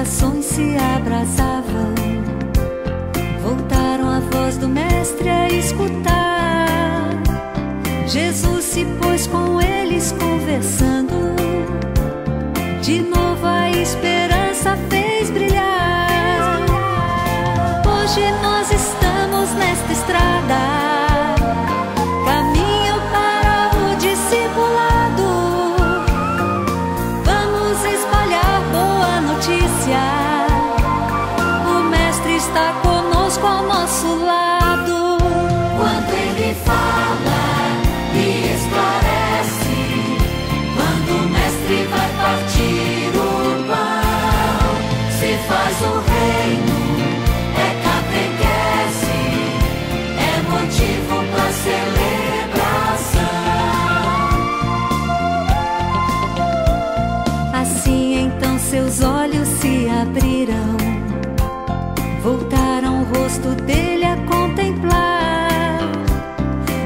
corações se abrasavam, voltaram a voz do Mestre a escutar. Jesus se pôs com eles conversando, de novo a esperança fez brilhar. Hoje nós estamos nesta estrada, caminho para o discipulado. Vamos espalhar boa notícia, o Mestre está conosco ao nosso lado. Quando Ele fala e esclarece, quando o Mestre vai partir o pão, se faz o reino, é catequese, é motivo para celebração. Assim então seus olhos se abriram, voltaram o rosto dele a contemplar.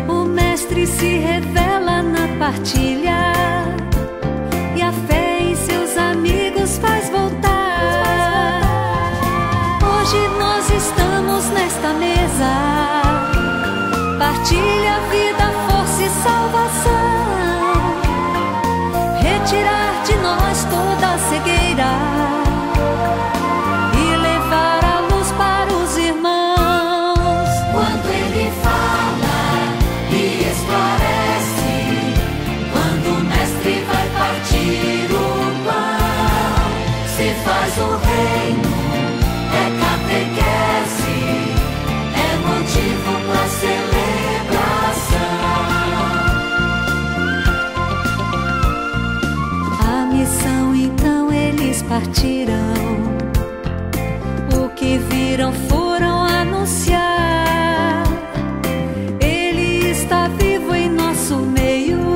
O Mestre se revela na partilha, e a fé em seus amigos faz voltar. Hoje nós estamos nesta mesa, partilha, vida, força e salvação. Retirar de nós toda a cegueira e levar a luz para os irmãos. Quando Ele fala e esclarece, quando o Mestre vai partir o pão, se faz o reino, é catequese, é motivo para celebração. A missão então eles partiram, o que viram foram anunciar. Ele está vivo em nosso meio,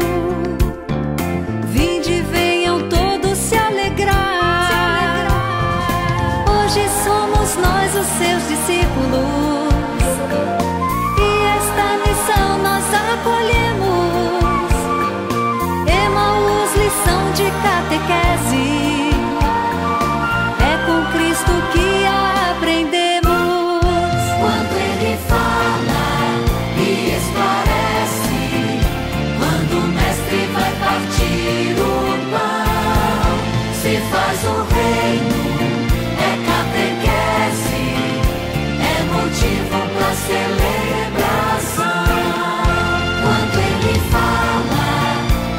vinde, venham todos se alegrar. Hoje somos nós os seus discípulos, e esta missão nós acolhemos. Emaús, lição de catequese, é com Cristo que aprendemos. Quando Ele fala e esclarece, quando o Mestre vai partir o pão, se faz o reino, é catequese, é motivo para celebração. Quando Ele fala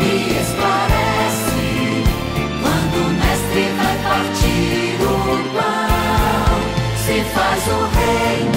e esclarece, quando o Mestre vai partir o pão, se faz o reino,